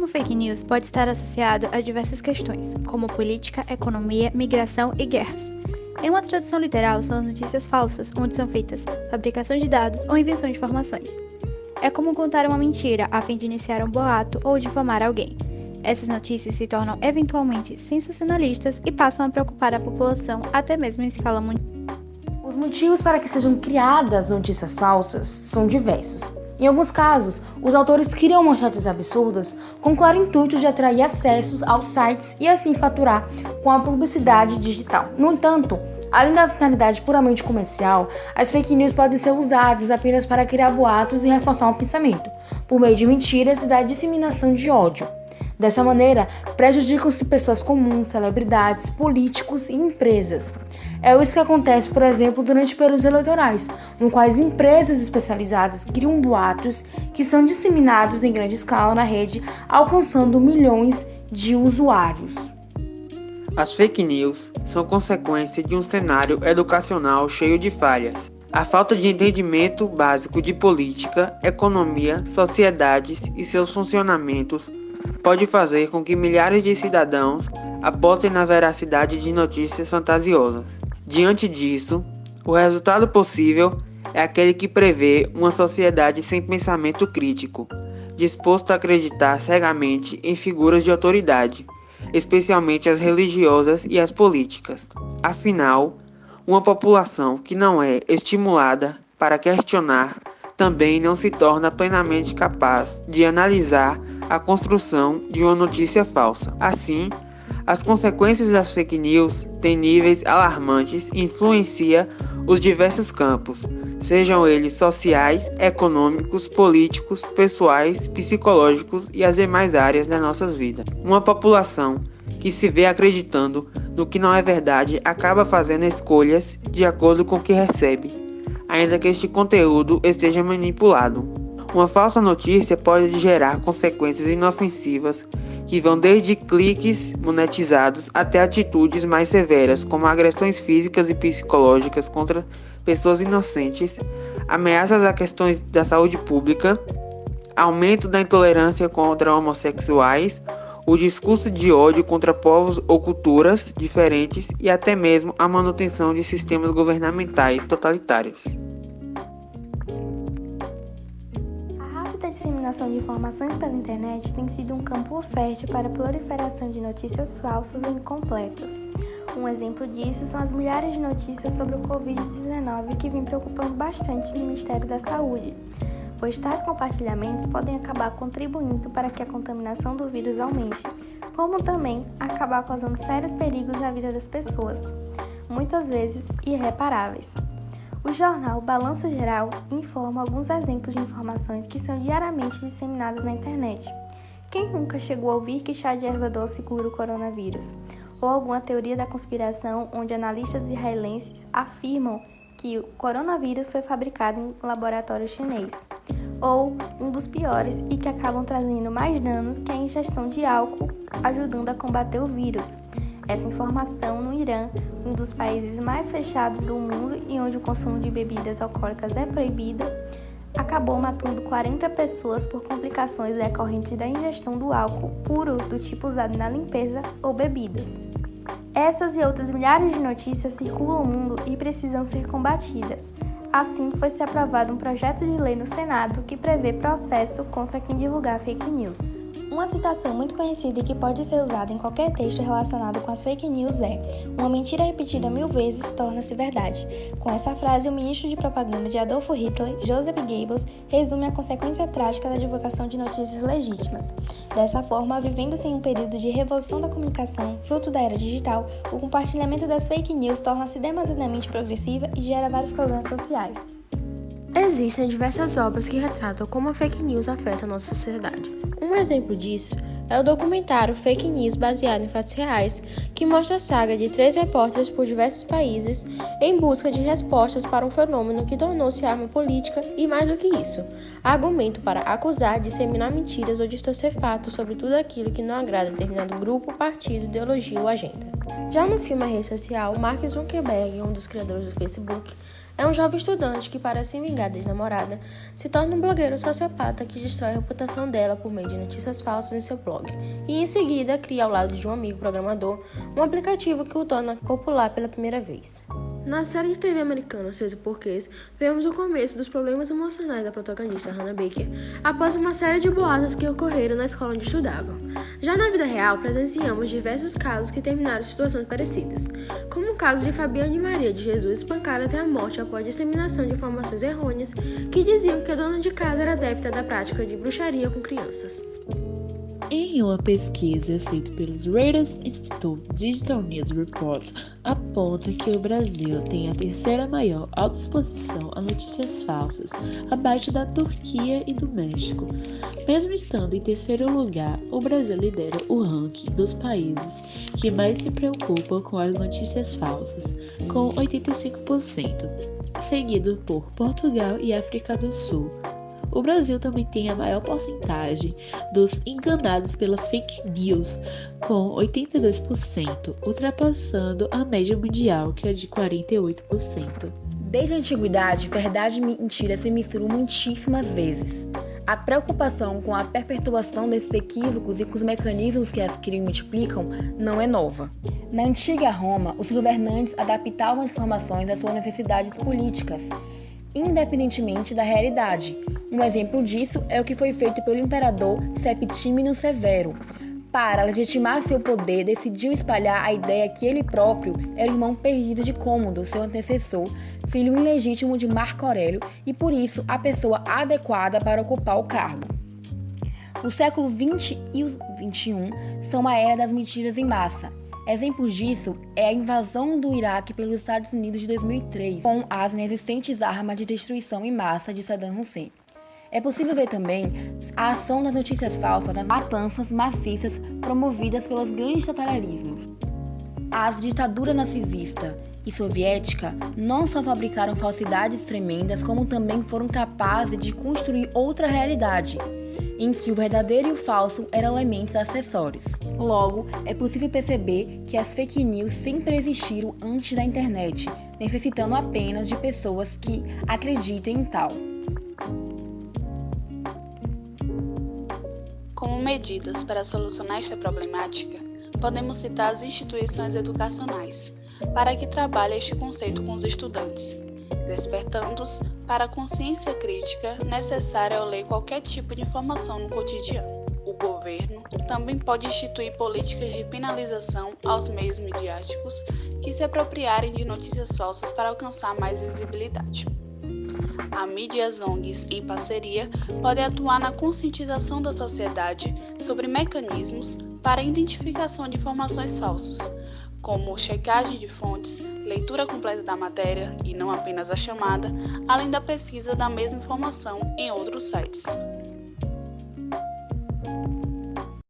fake news pode estar associado a diversas questões, como política, economia, migração e guerras. Em uma tradução literal, são as notícias falsas, onde são feitas fabricação de dados ou invenção de informações. É como contar uma mentira a fim de iniciar um boato ou difamar alguém. Essas notícias se tornam eventualmente sensacionalistas e passam a preocupar a população até mesmo em escala mundial. Os motivos para que sejam criadas notícias falsas são diversos. Em alguns casos, os autores criam manchetes absurdas com o claro intuito de atrair acessos aos sites e assim faturar com a publicidade digital. No entanto, além da finalidade puramente comercial, as fake news podem ser usadas apenas para criar boatos e reforçar um pensamento, por meio de mentiras e da disseminação de ódio. Dessa maneira, prejudicam-se pessoas comuns, celebridades, políticos e empresas. É isso que acontece, por exemplo, durante períodos eleitorais, no quais empresas especializadas criam boatos que são disseminados em grande escala na rede, alcançando milhões de usuários. As fake news são consequência de um cenário educacional cheio de falhas. A falta de entendimento básico de política, economia, sociedades e seus funcionamentos pode fazer com que milhares de cidadãos apostem na veracidade de notícias fantasiosas. Diante disso, o resultado possível é aquele que prevê uma sociedade sem pensamento crítico, disposto a acreditar cegamente em figuras de autoridade, especialmente as religiosas e as políticas. Afinal, uma população que não é estimulada para questionar também não se torna plenamente capaz de analisar a construção de uma notícia falsa. Assim, as consequências das fake news têm níveis alarmantes e influenciam os diversos campos, sejam eles sociais, econômicos, políticos, pessoais, psicológicos e as demais áreas das nossas vidas. Uma população que se vê acreditando no que não é verdade acaba fazendo escolhas de acordo com o que recebe, ainda que este conteúdo esteja manipulado. Uma falsa notícia pode gerar consequências inofensivas que vão desde cliques monetizados até atitudes mais severas, como agressões físicas e psicológicas contra pessoas inocentes, ameaças a questões da saúde pública, aumento da intolerância contra homossexuais, o discurso de ódio contra povos ou culturas diferentes e até mesmo a manutenção de sistemas governamentais totalitários. A disseminação de informações pela internet tem sido um campo fértil para a proliferação de notícias falsas ou incompletas. Um exemplo disso são as milhares de notícias sobre o Covid-19 que vem preocupando bastante o Ministério da Saúde, pois tais compartilhamentos podem acabar contribuindo para que a contaminação do vírus aumente, como também acabar causando sérios perigos na vida das pessoas, muitas vezes irreparáveis. O jornal Balanço Geral informa alguns exemplos de informações que são diariamente disseminadas na internet. Quem nunca chegou a ouvir que chá de erva doce cura o coronavírus? Ou alguma teoria da conspiração onde analistas israelenses afirmam que o coronavírus foi fabricado em laboratório chinês? Ou um dos piores e que acabam trazendo mais danos que a ingestão de álcool ajudando a combater o vírus. Essa informação no Irã, um dos países mais fechados do mundo e onde o consumo de bebidas alcoólicas é proibido, acabou matando 40 pessoas por complicações decorrentes da ingestão do álcool puro do tipo usado na limpeza ou bebidas. Essas e outras milhares de notícias circulam o mundo e precisam ser combatidas. Assim, foi-se aprovado um projeto de lei no Senado que prevê processo contra quem divulgar fake news. Uma citação muito conhecida e que pode ser usada em qualquer texto relacionado com as fake news é: uma mentira repetida 1000 vezes torna-se verdade. Com essa frase, o ministro de propaganda de Adolf Hitler, Joseph Goebbels, resume a consequência trágica da divulgação de notícias legítimas. Dessa forma, vivendo-se em um período de revolução da comunicação, fruto da era digital, o compartilhamento das fake news torna-se demasiadamente progressiva e gera vários problemas sociais. Existem diversas obras que retratam como a fake news afeta a nossa sociedade. Um exemplo disso é o documentário Fake News, baseado em fatos reais, que mostra a saga de 3 repórteres por diversos países em busca de respostas para um fenômeno que tornou-se arma política e, mais do que isso, argumento para acusar, disseminar mentiras ou distorcer fatos sobre tudo aquilo que não agrada a determinado grupo, partido, ideologia ou agenda. Já no filme A Rede Social, Mark Zuckerberg, um dos criadores do Facebook, É um jovem estudante que, para se vingar da ex-namorada, se torna um blogueiro sociopata que destrói a reputação dela por meio de notícias falsas em seu blog. E em seguida cria ao lado de um amigo programador um aplicativo que o torna popular pela primeira vez. Na série de TV americana 13 Porquês, vemos o começo dos problemas emocionais da protagonista Hannah Baker após uma série de boatos que ocorreram na escola onde estudava. Já na vida real, presenciamos diversos casos que terminaram em situações parecidas, como o caso de Fabiane Maria de Jesus espancada até a morte após disseminação de informações errôneas que diziam que a dona de casa era adepta da prática de bruxaria com crianças. Em uma pesquisa feita pelos Reuters Institute Digital News Reports, aponta que o Brasil tem a terceira maior autoexposição a notícias falsas, abaixo da Turquia e do México. Mesmo estando em terceiro lugar, o Brasil lidera o ranking dos países que mais se preocupam com as notícias falsas, com 85%, seguido por Portugal e África do Sul. O Brasil também tem a maior porcentagem dos enganados pelas fake news, com 82%, ultrapassando a média mundial, que é de 48%. Desde a antiguidade, verdade e mentira se misturam muitíssimas vezes. A preocupação com a perpetuação desses equívocos e com os mecanismos que as criam e multiplicam não é nova. Na antiga Roma, os governantes adaptavam as informações às suas necessidades políticas, independentemente da realidade. Um exemplo disso é o que foi feito pelo imperador Septímio Severo. Para legitimar seu poder, decidiu espalhar a ideia que ele próprio era o irmão perdido de Cômodo, seu antecessor, filho ilegítimo de Marco Aurélio e, por isso, a pessoa adequada para ocupar o cargo. O século XX e o XXI são a era das mentiras em massa. Exemplo disso é a invasão do Iraque pelos Estados Unidos de 2003, com as inexistentes armas de destruição em massa de Saddam Hussein. É possível ver também a ação das notícias falsas nas matanças maciças promovidas pelos grandes totalitarismos. As ditaduras nazista e soviética não só fabricaram falsidades tremendas, como também foram capazes de construir outra realidade, em que o verdadeiro e o falso eram elementos acessórios. Logo, é possível perceber que as fake news sempre existiram antes da internet, necessitando apenas de pessoas que acreditem em tal. Como medidas para solucionar esta problemática, podemos citar as instituições educacionais, para que trabalhem este conceito com os estudantes, despertando-os para a consciência crítica necessária ao ler qualquer tipo de informação no cotidiano. O governo também pode instituir políticas de penalização aos meios midiáticos que se apropriarem de notícias falsas para alcançar mais visibilidade. A mídia e as ONGs, em parceria, podem atuar na conscientização da sociedade sobre mecanismos para a identificação de informações falsas, como checagem de fontes, leitura completa da matéria e não apenas a chamada, além da pesquisa da mesma informação em outros sites.